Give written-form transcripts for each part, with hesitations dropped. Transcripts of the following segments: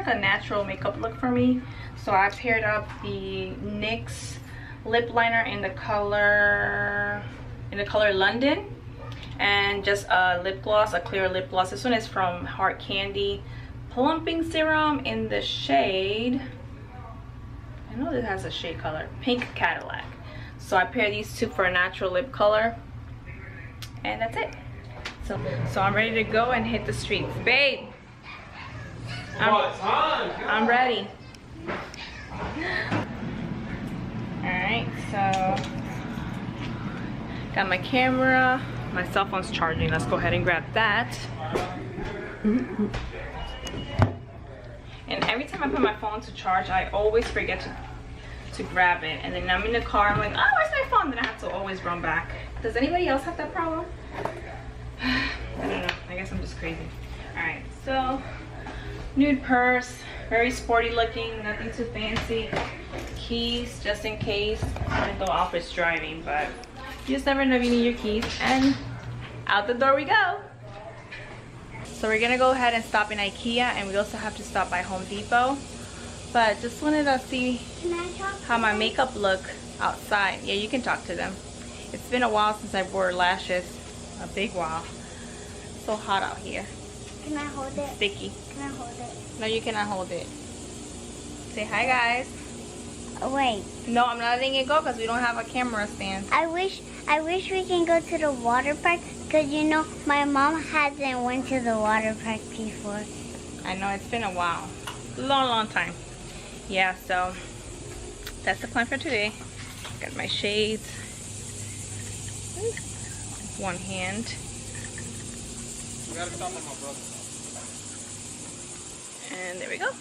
a natural makeup look for me, so I paired up the NYX lip liner in the color London, and just a lip gloss, a clear lip gloss. This one is from Heart Candy Plumping Serum in the shade, I know this has a shade color, Pink Cadillac. So I pair these two for a natural lip color, and that's it. So I'm ready to go and hit the streets. Babe, I'm ready. Alright, so got my camera, my cell phone's charging. Let's go ahead and grab that. And every time I put my phone to charge, I always forget to grab it. And then I'm in the car, I'm like, oh, where's my phone? Then I have to always run back. Does anybody else have that problem? I don't know, I guess I'm just crazy. Alright, so nude purse, very sporty looking, nothing too fancy. Keys, just in case, even though Alfred's driving, but you just never know if you need your keys. And out the door we go. So we're gonna go ahead and stop in Ikea, and we also have to stop by Home Depot. But just wanted to see how my makeup look outside. Yeah, you can talk to them. It's been a while since I wore lashes, a big while. So hot out here. Can I hold it? Sticky. Can I hold it? No, you cannot hold it. Say hi, guys. Oh, wait. No, I'm not letting it go because we don't have a camera stand. I wish we can go to the water park, because you know my mom hasn't went to the water park before. I know, it's been a while. Long time. Yeah, so that's the plan for today. Got my shades. One hand. We gotta stop at my brother's house. And there we go.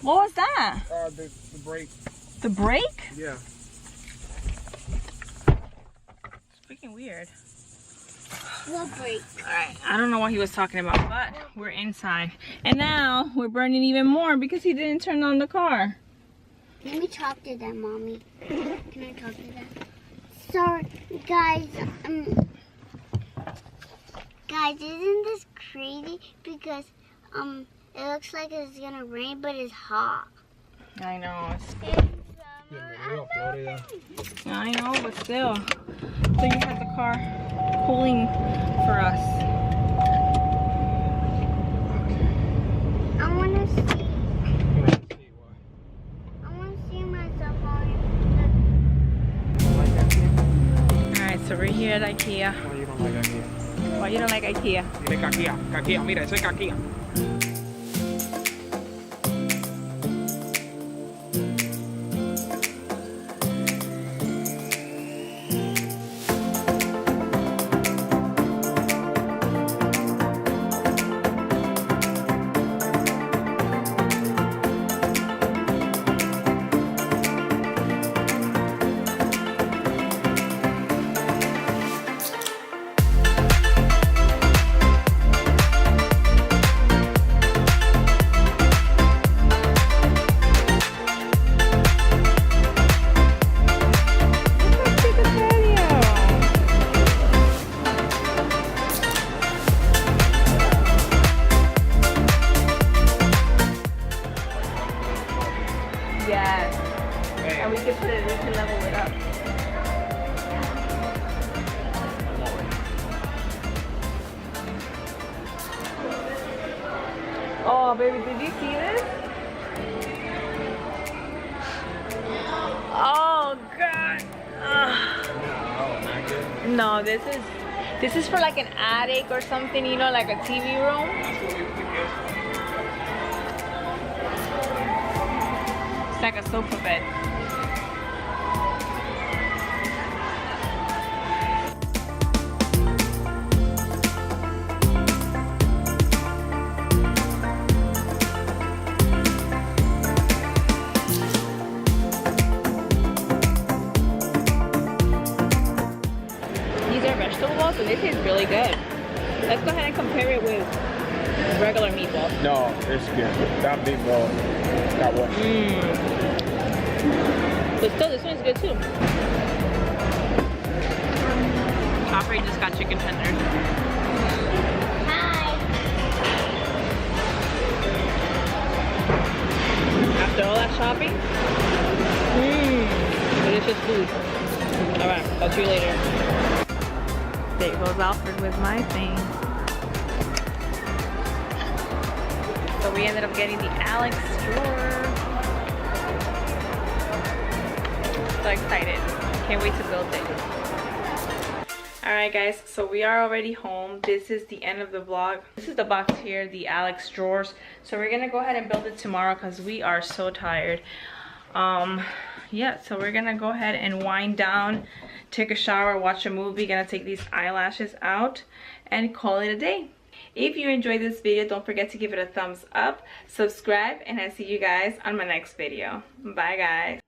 What was that? The brake. The brake? Yeah. It's freaking weird. What brake? Alright, I don't know what he was talking about, but we're inside. And now we're burning even more because he didn't turn on the car. Let me talk to them, Mommy. Can I talk to them? Sorry, guys. Guys, isn't this crazy? Because it looks like it's gonna rain, but it's hot. I know. Florida. I know, but still. So you have the car pulling for us. I wanna see. I wanna see myself on. Alright, so we're here at Ikea. No, you don't like Ikea. Why you don't like Ikea? Dile Ikea. Ikea, mira, eso es Ikea. Yes. And we can level it up. Oh, baby, did you see this? Oh, God. No, this is for like an attic or something, you know, like a TV room. It's like a sofa bed. These are vegetable balls, so they taste really good. Let's go ahead and compare it with regular meatballs. No, it's good. That meatball, that one. But still, this one's good too. Opry just got chicken tenders. Hi. After all that shopping, delicious food. Alright, talk to you later. There goes Alfred with my thing. So we ended up getting the Alex drawer. So excited. Can't wait to build it. Alright guys, so we are already home. This is the end of the vlog. This is the box here, the Alex drawers. So we're gonna go ahead and build it tomorrow because we are so tired. Yeah, so we're gonna go ahead and wind down, take a shower, watch a movie, gonna take these eyelashes out and call it a day. If you enjoyed this video, don't forget to give it a thumbs up, subscribe, and I'll see you guys on my next video. Bye guys.